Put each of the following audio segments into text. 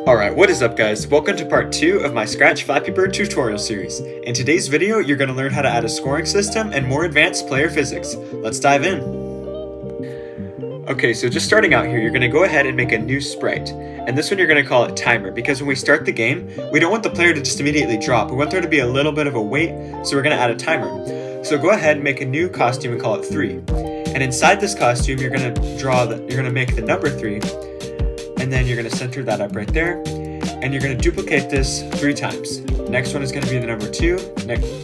Alright, what is up guys? Welcome to part 2 of my Scratch Flappy Bird tutorial series. In today's video, you're going to learn how to add a scoring system and more advanced player physics. Let's dive in. Okay, so just starting out here, you're going to go ahead and make a new sprite. And this one you're going to call it timer, because when we start the game, we don't want the player to just immediately drop. We want there to be a little bit of a wait, so we're going to add a timer. So go ahead and make a new costume and call it 3. And inside this costume, you're going to make the number 3. And then you're going to center that up right there, and you're going to duplicate this 3 times. Next one is going to be the number 2,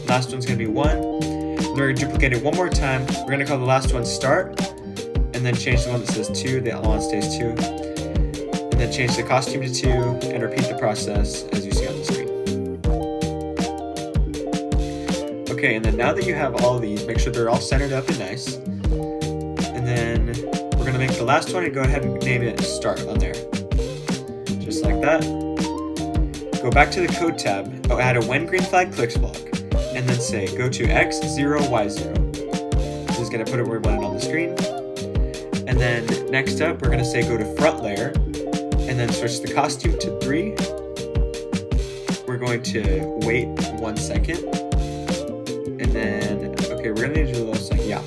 last one's going to be 1, and we're going to duplicate it one more time. We're going to call the last one start, and then change the one that says 2, the other one stays 2, and then change the costume to 2, and repeat the process as you see on the screen. Okay, and then now that you have all of these, make sure they're all centered up and nice, and then we're going to make the last one and go ahead and name it start on there. Just like that. Go back to the code tab, add a when green flag clicks block, and then say go to x0, y0. This is going to put it where we want it on the screen. And then next up, we're going to say go to front layer, and then switch the costume to 3. We're going to wait 1 second. And then, okay, we're going to need to do a little second, yeah.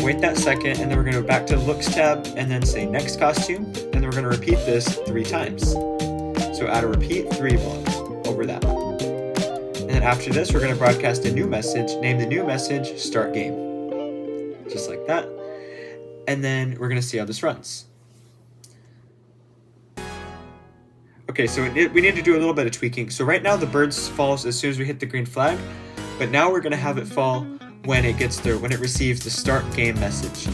Wait that second, and then we're going to go back to the looks tab, and then say next costume, and then we're going to repeat this 3 times. So add a repeat 3 block over that. And then after this, we're going to broadcast a new message, name the new message start game. Just like that. And then we're going to see how this runs. Okay, so we need to do a little bit of tweaking. So right now the bird falls as soon as we hit the green flag, but now we're going to have it fall when it receives the start game message.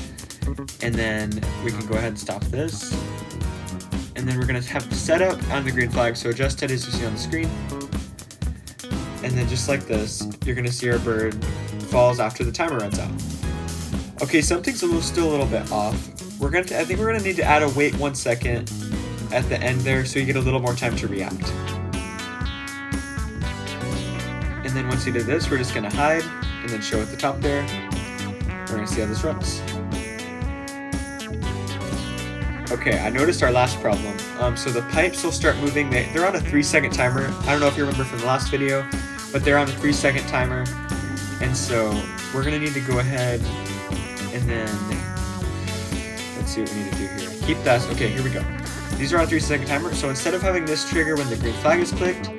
And then we can go ahead and stop this. And then we're going to have setup on the green flag, so adjust it as you see on the screen. And then just like this, you're going to see our bird falls after the timer runs out. Okay, something's still a little bit off. I think we're going to need to add a wait 1 second at the end there, so you get a little more time to react. And then once you do this, we're just going to hide and then show at the top there. We're going to see how this runs. Okay, I noticed our last problem. So the pipes will start moving. They're on a 3-second timer. I don't know if you remember from the last video, but they're on a 3-second timer. And so we're going to need to go ahead and then, let's see what we need to do here. Keep that, okay, here we go. These are on a 3-second timer. So instead of having this trigger when the green flag is clicked,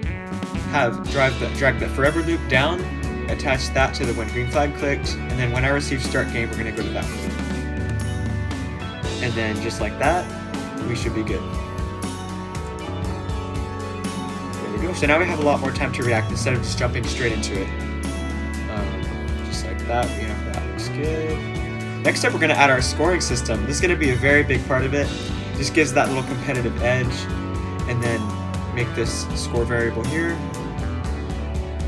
drag the forever loop down, attach that to the when green flag clicked, and then when I receive start game, we're going to go to that one. And then just like that, we should be good. There we go. So now we have a lot more time to react instead of just jumping straight into it. Just like that, we have that. Looks good. Next up, we're going to add our scoring system. This is going to be a very big part of it. Just gives that little competitive edge. And then make this score variable here.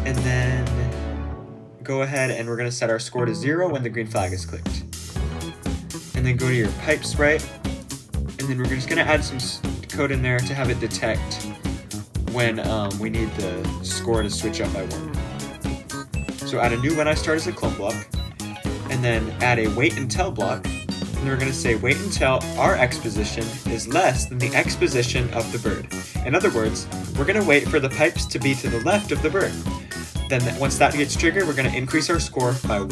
And then go ahead and we're going to set our score to 0 when the green flag is clicked. And then go to your pipe sprite, and then we're just going to add some code in there to have it detect when we need the score to switch up by 1. So add a new when I start as a clone block, and then add a wait until block, and we're going to say wait until our x position is less than the x position of the bird. In other words, we're going to wait for the pipes to be to the left of the bird. Then once that gets triggered, we're going to increase our score by 1.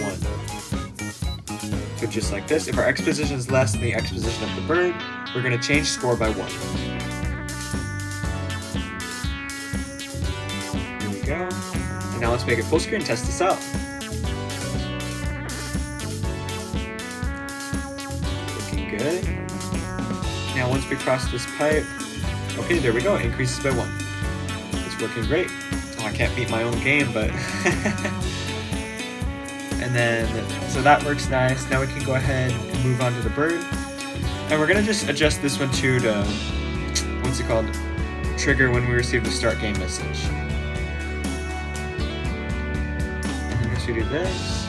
So just like this, if our x position is less than the x position of the bird, we're going to change score by 1. Here we go. And now let's make it full screen and test this out. Looking good. Now once we cross this pipe, okay, there we go, it increases by 1. It's working great. Oh, I can't beat my own game, but... And then, so that works nice. Now we can go ahead and move on to the bird. And we're going to just adjust this one too to, what's it called? Trigger when we receive the start game message. And then we do this.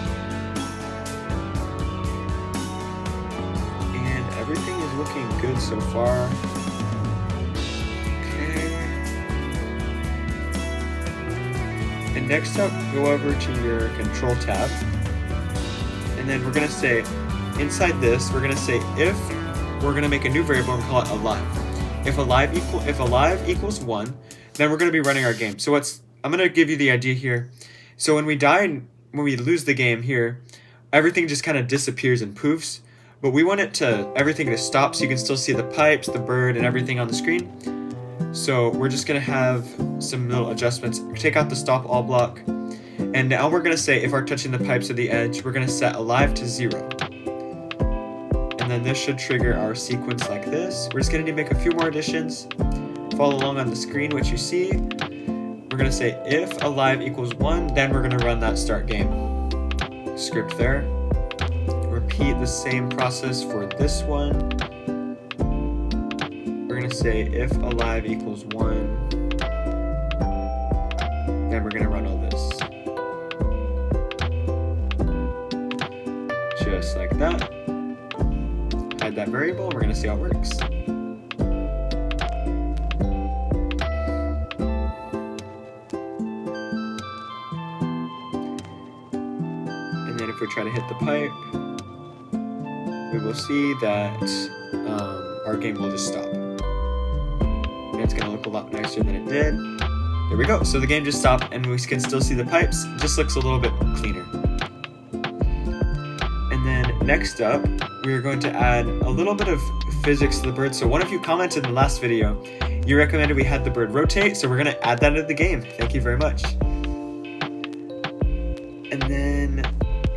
And everything is looking good so far. Okay. And next up, go over to your control tab. And then we're going to say, inside this, we're going to say if we're going to make a new variable and call it alive. if alive equals 1, then we're going to be running our game. So I'm going to give you the idea here. So when we die and when we lose the game here, everything just kind of disappears and poofs. But we want everything to stop so you can still see the pipes, the bird, and everything on the screen. So we're just going to have some little adjustments. Take out the stop all block. And now we're going to say if we're touching the pipes or the edge, we're going to set alive to 0. And then this should trigger our sequence like this. We're just going to need to make a few more additions. Follow along on the screen what you see. We're going to say if alive equals 1, then we're going to run that start game script there. Repeat the same process for this one. We're going to say if alive equals 1, then we're going to run all this. Just like that. Add that variable, and we're going to see how it works. And then if we try to hit the pipe, we will see that our game will just stop. And it's going to look a lot nicer than it did. There we go. So the game just stopped, and we can still see the pipes. It just looks a little bit cleaner. And then next up, we are going to add a little bit of physics to the bird. So one of you commented in the last video, you recommended we had the bird rotate, so we're going to add that into the game. Thank you very much. And then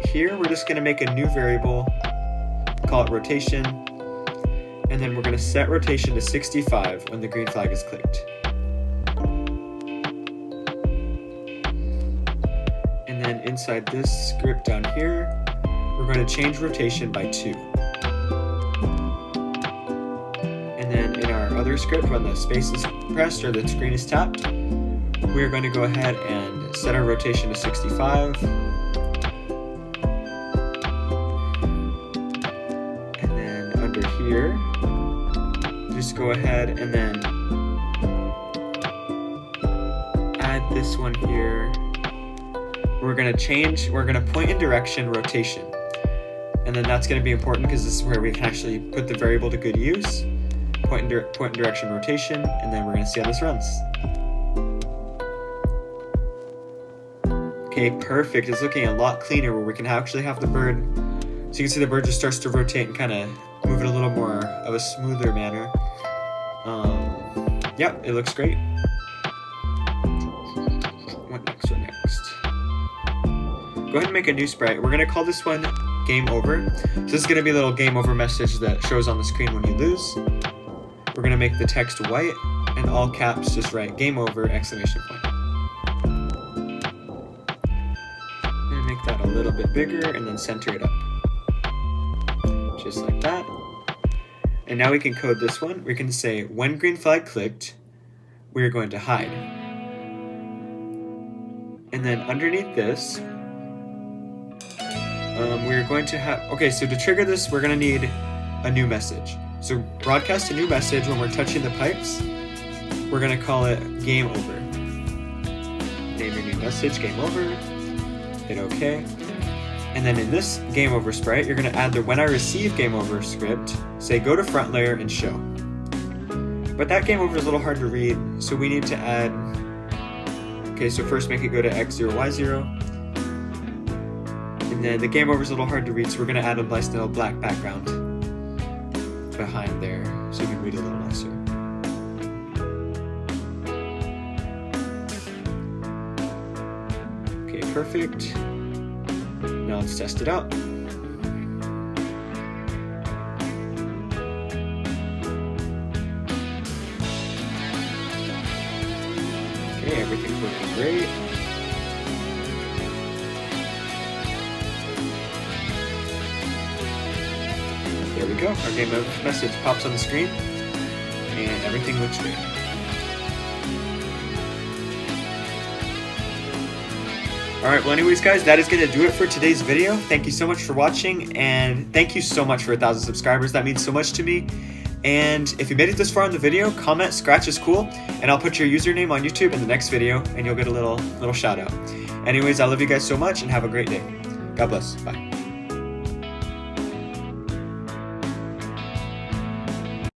here we're just going to make a new variable, call it rotation, and then we're going to set rotation to 65 when the green flag is clicked. And then inside this script down here, we're going to change rotation by 2. And then in our other script, when the space is pressed or the screen is tapped, we're going to go ahead and set our rotation to 65. And then under here, just go ahead and then add this one here. We're going to point in direction rotation. And then that's going to be important because this is where we can actually put the variable to good use. Point in direction rotation, and then we're going to see how this runs. Okay, perfect. It's looking a lot cleaner where we can actually have the bird. So you can see the bird just starts to rotate and kind of move it a little more of a smoother manner. Yep, it looks great. What next? Go ahead and make a new sprite. We're going to call this one game over. So this is going to be a little game over message that shows on the screen when you lose. We're going to make the text white and all caps just write game over exclamation point. I'm going to make that a little bit bigger and then center it up. Just like that. And now we can code this one. We can say when green flag clicked, we are going to hide. And then underneath this, we're going to have, okay, so to trigger this, we're going to need a new message. So broadcast a new message when we're touching the pipes. We're going to call it game over. Name your new message, game over. Hit OK. And then in this game over sprite, you're going to add the when I receive game over script, say go to front layer and show. But that game over is a little hard to read, so we need to add, okay, so first make it go to x0, y0. And then the game over is a little hard to read, so we're going to add a nice little black background behind there so you can read it a little nicer. Okay, perfect. Now let's test it out. Okay, everything's working great. There we go. Our game message pops on the screen, and everything looks great. Alright, well anyways guys, that is going to do it for today's video. Thank you so much for watching, and thank you so much for 1,000 subscribers. That means so much to me. And if you made it this far in the video, comment Scratch is cool, and I'll put your username on YouTube in the next video, and you'll get a little shout out. Anyways, I love you guys so much, and have a great day. God bless. Bye.